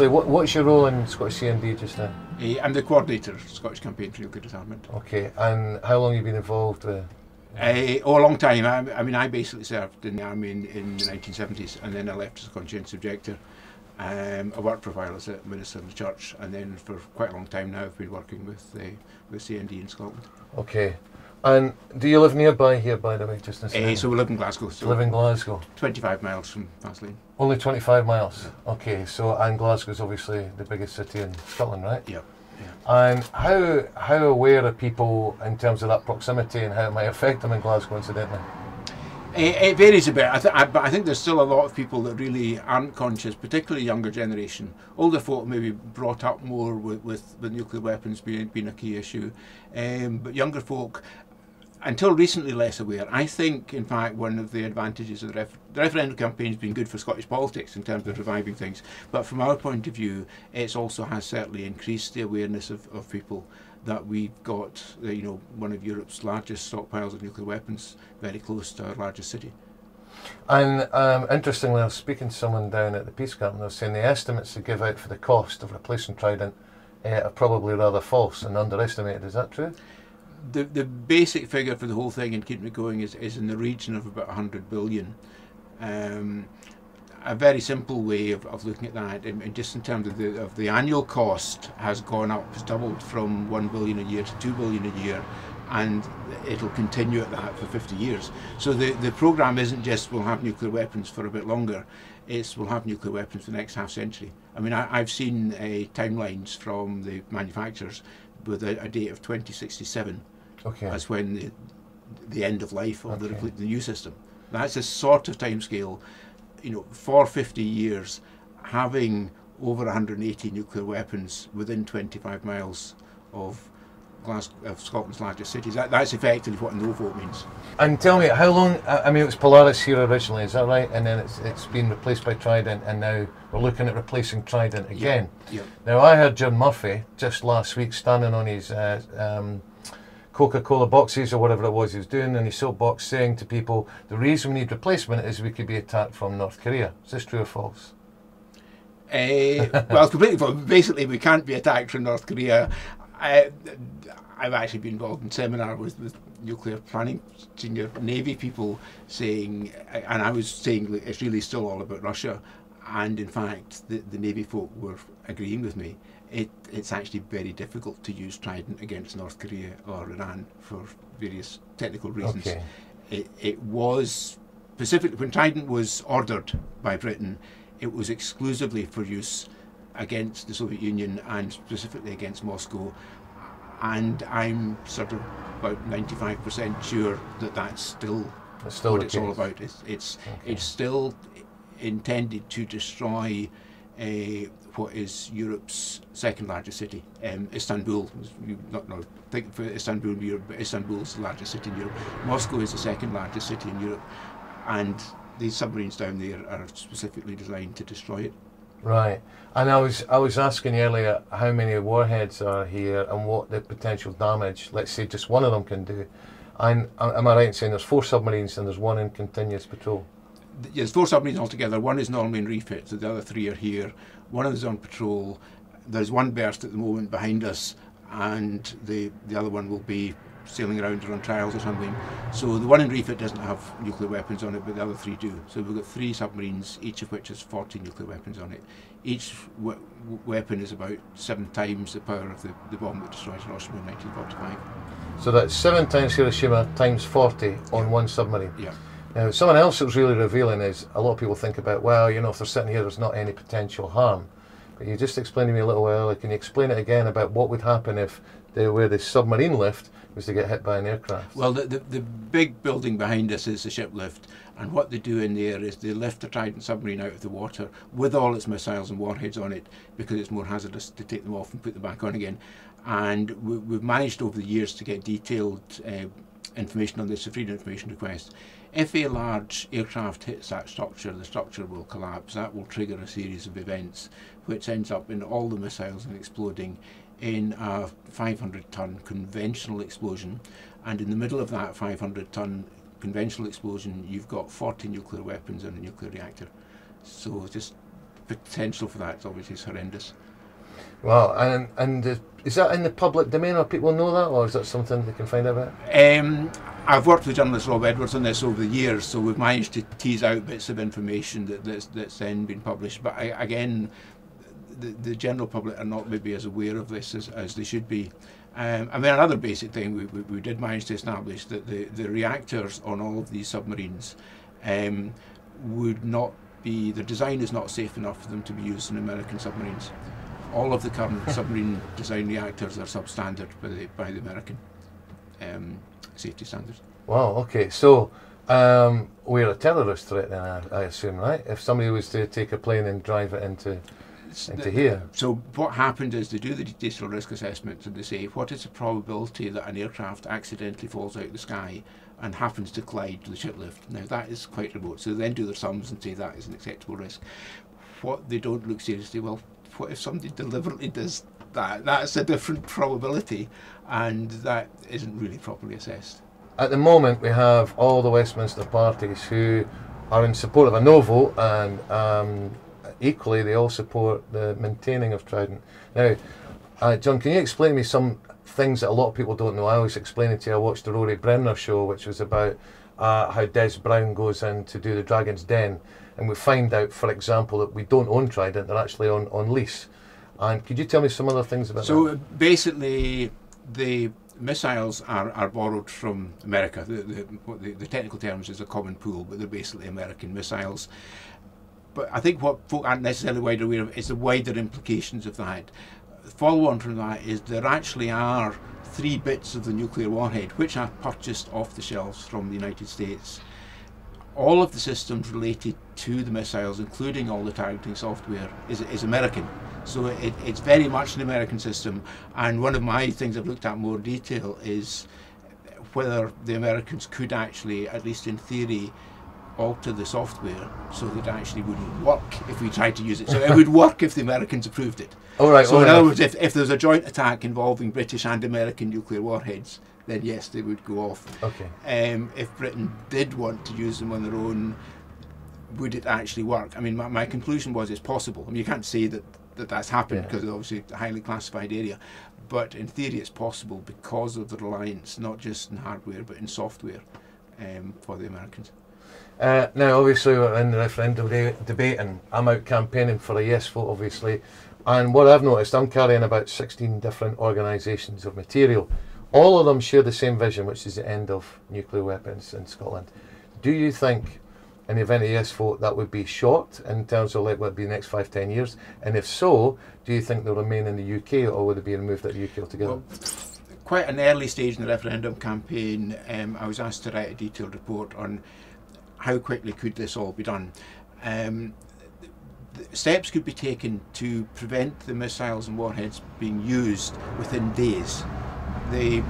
briefly, what's your role in Scottish CND just now? I'm the coordinator of Scottish Campaign for Nuclear Disarmament. Okay, and how long have you been involved with? A long time. I mean, I basically served in the army in the 1970s, and then I left as a conscientious objector. I worked for a while as a minister in the church, and then for quite a long time now I've been working with CND in Scotland. Okay. And do you live nearby here, by the way, just in So we live in Glasgow. So live in Glasgow? 25 miles from Ainslie. Only 25 miles? Yeah. Okay, so, and Glasgow's obviously the biggest city in Scotland, right? Yeah. And how aware are people in terms of that proximity and how it might affect them in Glasgow, incidentally? It varies a bit, but I think there's still a lot of people that really aren't conscious, particularly younger generation. Older folk maybe brought up more with nuclear weapons being a key issue, but younger folk, until recently, less aware. I think, in fact, one of the advantages of the referendum campaign has been good for Scottish politics in terms of reviving things. But from our point of view, it also has certainly increased the awareness of people that we've got, one of Europe's largest stockpiles of nuclear weapons very close to our largest city. And interestingly, I was speaking to someone down at the Peace Camp, and they were saying the estimates they give out for the cost of replacing Trident are probably rather false and underestimated. Is that true? The basic figure for the whole thing and keeping it going is in the region of about 100 billion. A very simple way of looking at that, and just in terms of the annual cost, has gone up, has doubled from 1 billion a year to 2 billion a year, and it'll continue at that for 50 years. So the programme isn't just we'll have nuclear weapons for a bit longer, it's we'll have nuclear weapons for the next half century. I mean, I've seen timelines from the manufacturers with a date of 2067. Okay. That's when the end of life of the new system. That's a sort of timescale. For 50 years, having over 180 nuclear weapons within 25 miles of Scotland's largest cities, that's effectively what no vote means. And tell me, how long, I mean, it was Polaris here originally, is that right? And then it's been replaced by Trident, and now we're looking at replacing Trident again. Yeah. Now, I heard Jim Murphy just last week standing on his Coca-Cola boxes or whatever it was he was doing in his soapbox, saying to people, the reason we need replacement is we could be attacked from North Korea. Is this true or false? Well, it's completely false. Basically, we can't be attacked from North Korea. I've actually been involved in seminar with nuclear planning senior Navy people saying, and I was saying it's really still all about Russia, and in fact the Navy folk were agreeing with me. It's actually very difficult to use Trident against North Korea or Iran for various technical reasons. Okay. It was specifically, when Trident was ordered by Britain, it was exclusively for use against the Soviet Union and specifically against Moscow. And I'm sort of about 95% sure that that's still what it's all about. It's still intended to destroy what is Europe's second largest city, Istanbul. You not think for Istanbul in Europe, but Istanbul is the largest city in Europe. Moscow is the second largest city in Europe, and these submarines down there are specifically designed to destroy it. Right, and I was asking earlier how many warheads are here and what the potential damage, let's say, just one of them can do. And am I right in saying there's 4 submarines and there's 1 in continuous patrol? There's 4 submarines altogether. 1 is normally in refit, so the other 3 are here. 1 is on patrol. There's 1 berth at the moment behind us, and the other one will be sailing around or on trials or something. So the 1 in refit doesn't have nuclear weapons on it, but the other 3 do. So we've got 3 submarines, each of which has 40 nuclear weapons on it. Each weapon is about 7 times the power of the bomb that destroyed Hiroshima in 1945. So that's 7 times Hiroshima times 40 on 1 submarine. Yeah. Now, someone else that was really revealing is, a lot of people think about, well, if they're sitting here, there's not any potential harm. But you just explained to me a little while earlier, can you explain it again about what would happen if where the submarine lift was to get hit by an aircraft? Well, the big building behind us is the ship lift, and what they do in there is they lift the Trident submarine out of the water with all its missiles and warheads on it, because it's more hazardous to take them off and put them back on again. And we've managed over the years to get detailed information on this, a freedom information request. If a large aircraft hits that structure, the structure will collapse. That will trigger a series of events, which ends up in all the missiles and exploding in a 500-ton conventional explosion. And in the middle of that 500-ton conventional explosion, you've got 40 nuclear weapons and a nuclear reactor. So just potential for that obviously is horrendous. Wow, and is that in the public domain, or people know that, or is that something they can find out about? I've worked with journalist Rob Edwards on this over the years, so we've managed to tease out bits of information that's then been published. But again, the general public are not maybe as aware of this as they should be. I mean, another basic thing we did manage to establish that the reactors on all of these submarines would not be, the design is not safe enough for them to be used in American submarines. All of the current submarine design reactors are substandard by the American safety standards. Wow, okay, so we're a terrorist threat then, I assume, right? If somebody was to take a plane and drive it into here. So what happened is they do the detailed risk assessment and they say, what is the probability that an aircraft accidentally falls out of the sky and happens to collide with the ship lift? Now that is quite remote, so they then do their sums and say that is an acceptable risk. What they don't look seriously, well, what if somebody deliberately does that? That's a different probability, and that isn't really properly assessed. At the moment, we have all the Westminster parties who are in support of a no vote, and equally they all support the maintaining of Trident. Now, John, can you explain to me some things that a lot of people don't know? I always explain it to you. I watched the Rory Bremner show, which was about how Des Brown goes in to do the Dragon's Den, and we find out, for example, that we don't own Trident, they're actually on lease. And could you tell me some other things about that? So basically, the missiles are borrowed from America. The technical terms is a common pool, but they're basically American missiles. But I think what folk aren't necessarily wide aware of is the wider implications of that. The follow-on from that is there actually are 3 bits of the nuclear warhead which are purchased off the shelves from the United States. All of the systems related to the missiles, including all the targeting software, is American. So it's very much an American system. And one of my things I've looked at in more detail is whether the Americans could actually, at least in theory, alter the software so that it actually wouldn't work if we tried to use it. So it would work if the Americans approved it. All right. So in other words, if there's a joint attack involving British and American nuclear warheads, then yes, they would go off. Okay. If Britain did want to use them on their own, would it actually work? I mean, my conclusion was it's possible. I mean, you can't say that's happened because it's obviously a highly classified area, but in theory it's possible because of the reliance not just in hardware but in software for the Americans. Now, obviously, we're in the referendum debate, and I'm out campaigning for a yes vote, obviously. And what I've noticed, I'm carrying about 16 different organisations of material. All of them share the same vision, which is the end of nuclear weapons in Scotland. Do you think, in the event of a yes vote, that would be short in terms of like what would be the next 5-10 years? And if so, do you think they'll remain in the UK, or would it be removed out of the UK altogether? Well, quite an early stage in the referendum campaign, I was asked to write a detailed report on how quickly could this all be done. Steps could be taken to prevent the missiles and warheads being used within days. The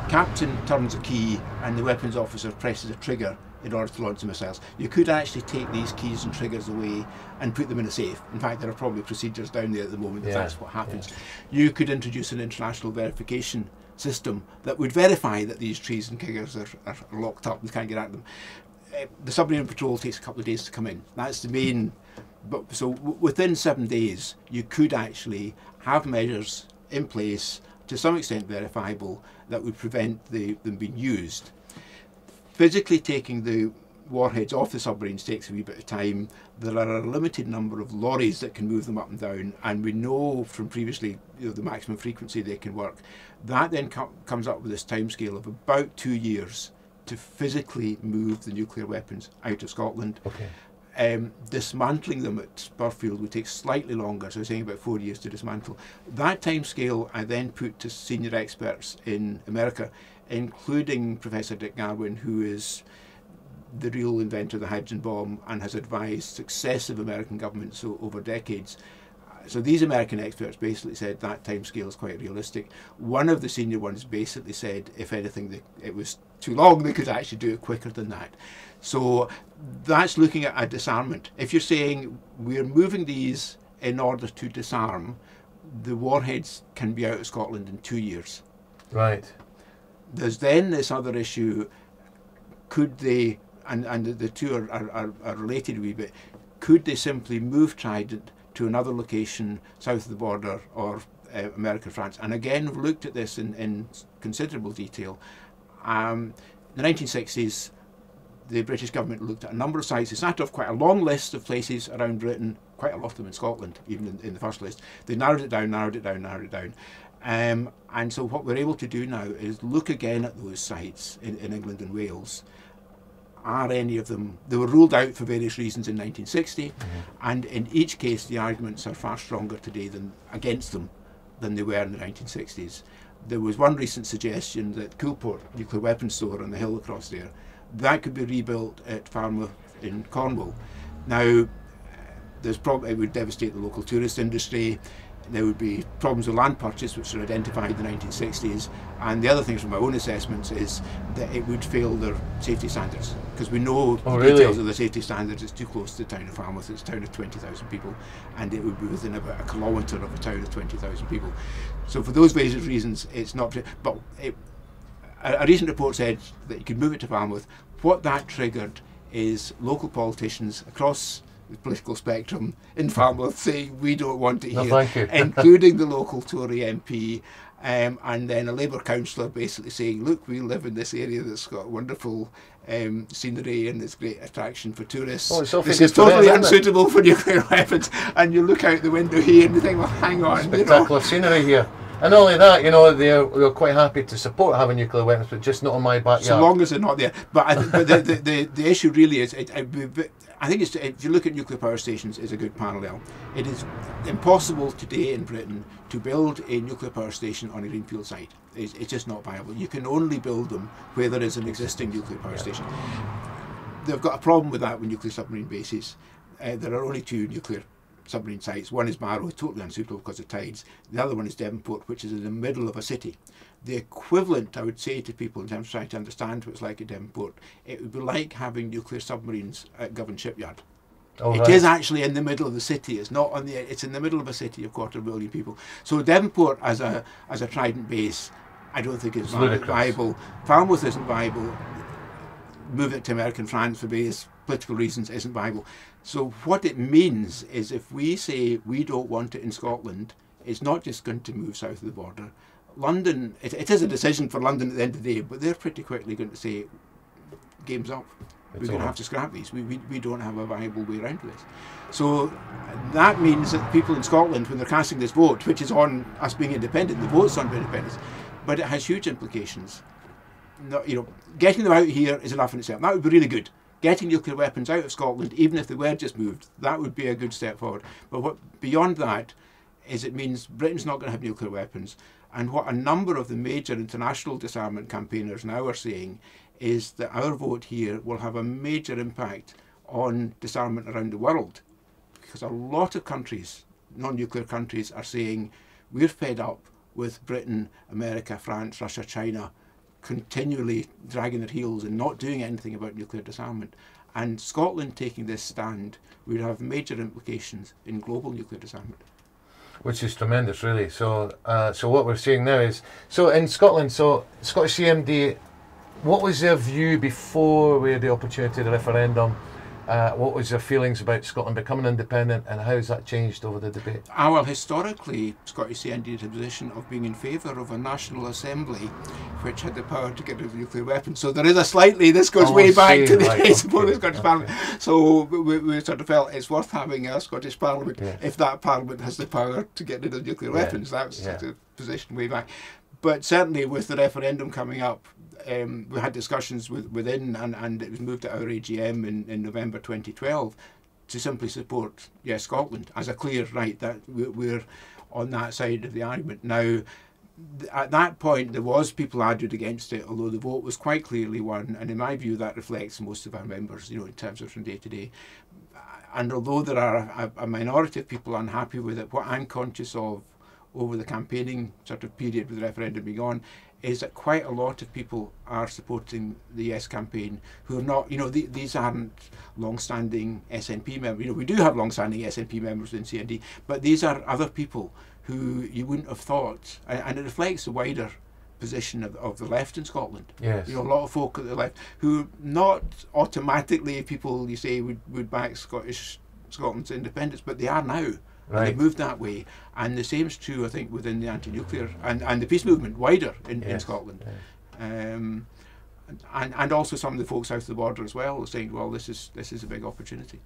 captain turns a key and the weapons officer presses a trigger in order to launch the missiles. You could actually take these keys and triggers away and put them in a safe. In fact, there are probably procedures down there at the moment if that's what happens. You could introduce an international verification system that would verify that these trees and triggers are locked up and can't get at them. The submarine patrol takes a couple of days to come in. That's the main. But so within 7 days, you could actually have measures in place to some extent verifiable that would prevent them being used. Physically taking the warheads off the submarines takes a wee bit of time. There are a limited number of lorries that can move them up and down, and we know from previously the maximum frequency they can work. That then comes up with this timescale of about 2 years to physically move the nuclear weapons out of Scotland. Okay. Dismantling them at Spurfield would take slightly longer, so saying about 4 years to dismantle. That timescale I then put to senior experts in America, including Professor Dick Garwin, who is the real inventor of the hydrogen bomb and has advised successive American governments over decades. So these American experts basically said that timescale is quite realistic. One of the senior ones basically said, if anything, it was too long, they could actually do it quicker than that. So that's looking at a disarmament. If you're saying we're moving these in order to disarm, the warheads can be out of Scotland in 2 years. Right. There's then this other issue, could they, and the two are related a wee bit, could they simply move Trident to another location south of the border or America, France. And again, we've looked at this in considerable detail. The 1960s, the British government looked at a number of sites. They started off quite a long list of places around Britain, quite a lot of them in Scotland, even in the first list. They narrowed it down, narrowed it down, narrowed it down. And so what we're able to do now is look again at those sites in England and Wales. Are any of them, they were ruled out for various reasons in 1960, and in each case the arguments are far stronger today against them than they were in the 1960s. There was one recent suggestion that Coolport nuclear weapons store on the hill across there, that could be rebuilt at Falmouth in Cornwall. Now, there's probably, it would devastate the local tourist industry. There would be problems with land purchase, which were identified in the 1960s. And the other things from my own assessments is that it would fail their safety standards. Because we know the details of the safety standards. It's too close to the town of Falmouth. It's a town of 20,000 people. And it would be within about a kilometre of a town of 20,000 people. So for those various reasons, it's not... But a recent report said that you could move it to Falmouth. What that triggered is local politicians across the political spectrum in Falmouth saying we don't want it here, including the local Tory MP, and then a Labour councillor basically saying, look, we live in this area that's got wonderful scenery and it's great attraction for tourists. Oh, this is totally unsuitable for nuclear weapons. And you look out the window here and you think, well, hang on. Spectacular scenery here. And not only that, you know, they're quite happy to support having nuclear weapons, but just not in my backyard. So long as they're not there. But, but the issue really is, I think it's, if you look at nuclear power stations, is a good parallel. It is impossible today in Britain to build a nuclear power station on a greenfield site. It's just not viable. You can only build them where there is an existing nuclear power station. They've got a problem with that with nuclear submarine bases. There are only two nuclear submarine sites. One is Barrow, totally unsuitable because of tides. The other one is Devonport, which is in the middle of a city. The equivalent, I would say to people in terms of trying to understand what it's like at Devonport, it would be like having nuclear submarines at Govan Shipyard. It is actually in the middle of the city. It's not on the. It's in the middle of a city of 250,000 people. So Devonport as a Trident base, I don't think is viable. Falmouth isn't viable. Move it to American France for various political reasons isn't viable. So what it means is if we say we don't want it in Scotland, it's not just going to move south of the border. London, it is a decision for London at the end of the day, but they're pretty quickly going to say, game's up. We're going to have to scrap these. We don't have a viable way around this. So that means that people in Scotland, when they're casting this vote, which is on us being independent, the vote's on independence, but it has huge implications. No, you know, getting them out here is enough in itself. That would be really good. Getting nuclear weapons out of Scotland, even if they were just moved, that would be a good step forward. But what beyond that is it means Britain's not going to have nuclear weapons. And what a number of the major international disarmament campaigners now are saying is that our vote here will have a major impact on disarmament around the world. Because a lot of countries, non-nuclear countries, are saying we're fed up with Britain, America, France, Russia, China continually dragging their heels and not doing anything about nuclear disarmament. And Scotland taking this stand would have major implications in global nuclear disarmament. Which is tremendous, really. So, so what we're seeing now is, so in Scotland, so Scottish CMD, what was their view before we had the opportunity of the referendum? What was their feelings about Scotland becoming independent, and how has that changed over the debate? Well, historically, Scottish CND had a position of being in favour of a National Assembly which had the power to get rid of nuclear weapons. So there is a slightly, this goes way back to the days before the Scottish Parliament. So we sort of felt it's worth having a Scottish Parliament if that Parliament has the power to get rid of nuclear weapons. That was the position way back. But certainly with the referendum coming up, we had discussions within, and it was moved at our AGM in November 2012 to simply support Scotland as a clear right that we're on that side of the argument. Now, at that point, there was people argued against it, although the vote was quite clearly won, and in my view, that reflects most of our members, you know, in terms of from day to day. And although there are a minority of people unhappy with it, what I'm conscious of over the campaigning sort of period with the referendum being on is that quite a lot of people are supporting the Yes campaign who are not, you know, these aren't long-standing SNP members. You know, we do have long-standing SNP members in CND, but these are other people who you wouldn't have thought, and it reflects the wider position of the left in Scotland. Yes. You know, a lot of folk at the left who not automatically people you say would back Scotland's independence, but they are now. And they've moved that way. And the same is true, I think, within the anti-nuclear and the peace movement wider in Scotland. Yes. And also some of the folks south of the border as well are saying, well, this is a big opportunity.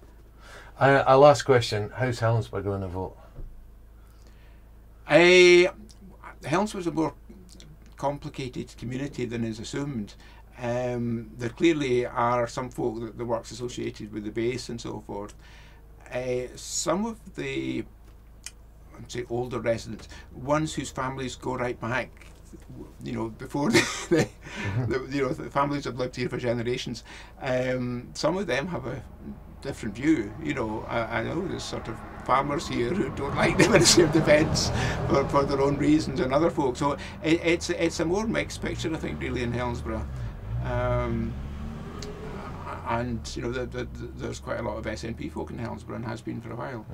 Our last question, how's Helensburgh going to vote? Helensburgh's a more complicated community than is assumed. There clearly are some folk that the work's associated with the base and so forth. Some of the, I'd say, older residents, ones whose families go right back, you know, before the families have lived here for generations. Some of them have a different view. You know, I know there's sort of farmers here who don't like the Ministry of Defence for their own reasons, and other folks. So it's a more mixed picture, I think, really, in Helensburgh. And you know, there's quite a lot of SNP folk in Helensburgh, and has been for a while.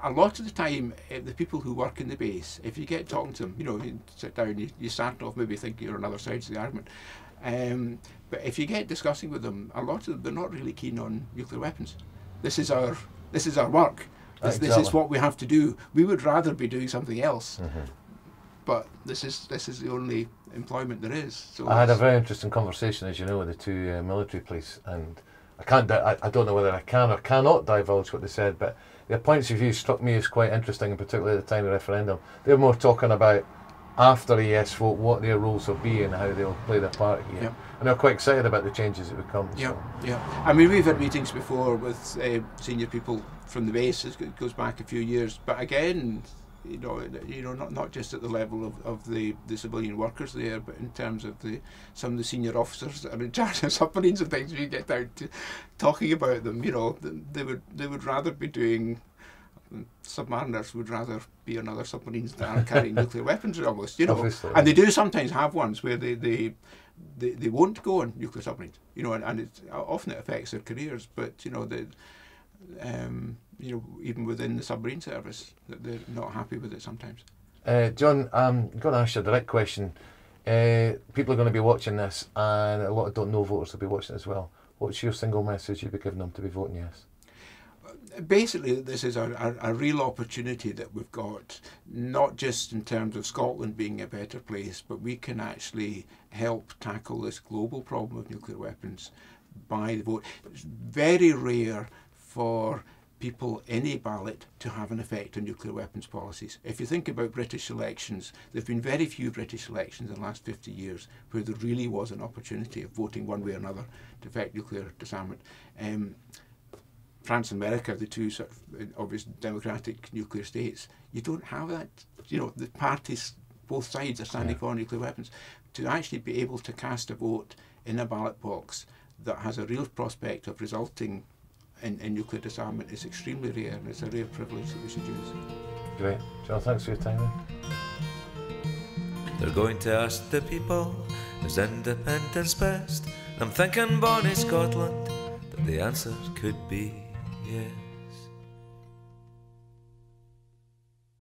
A lot of the time, the people who work in the base, if you get talking to them, you know, you sit down, you start off maybe thinking you're on other sides of the argument. But if you get discussing with them, a lot of them, they're not really keen on nuclear weapons. This is our work. This is what we have to do. We would rather be doing something else. But this is the only employment there is. So I had a very interesting conversation, as you know, with the two military police, and I don't know whether I can or cannot divulge what they said, but their points of view struck me as quite interesting, and particularly at the time of the referendum. They're more talking about after a yes vote, what their roles will be and how they'll play their part here. Yeah. And they're quite excited about the changes that would come. Yeah, yeah. I mean, we've had meetings before with senior people from the base. It goes back a few years, but again, you know, not just at the level of the civilian workers there, but in terms of some of the senior officers that are in charge of submarines and things. We get down to talking about them. You know, they would rather be doing. Submariners would rather be on other submarines that aren't carrying nuclear weapons, almost. You know, obviously. And they do sometimes have ones where they won't go on nuclear submarines. You know, and often it affects their careers. But you know, even within the submarine service, that they're not happy with it sometimes. John, I'm going to ask you a direct question. People are going to be watching this, and a lot of don't know voters will be watching it as well. What's your single message you'd be giving them to be voting yes? Basically, this is a real opportunity that we've got, not just in terms of Scotland being a better place, but we can actually help tackle this global problem of nuclear weapons by the vote. It's very rare for people in a ballot to have an effect on nuclear weapons policies. If you think about British elections, there have been very few British elections in the last 50 years where there really was an opportunity of voting one way or another to affect nuclear disarmament. France and America, the two sort of obvious democratic nuclear states, you don't have that. You know, the parties, both sides are standing for nuclear weapons. To actually be able to cast a vote in a ballot box that has a real prospect of resulting in nuclear disarmament is extremely rare, and it's a rare privilege that we should use. Great. John, thanks for your time. They're going to ask the people, is independence best? I'm thinking bonnie Scotland, that the answer could be yeah.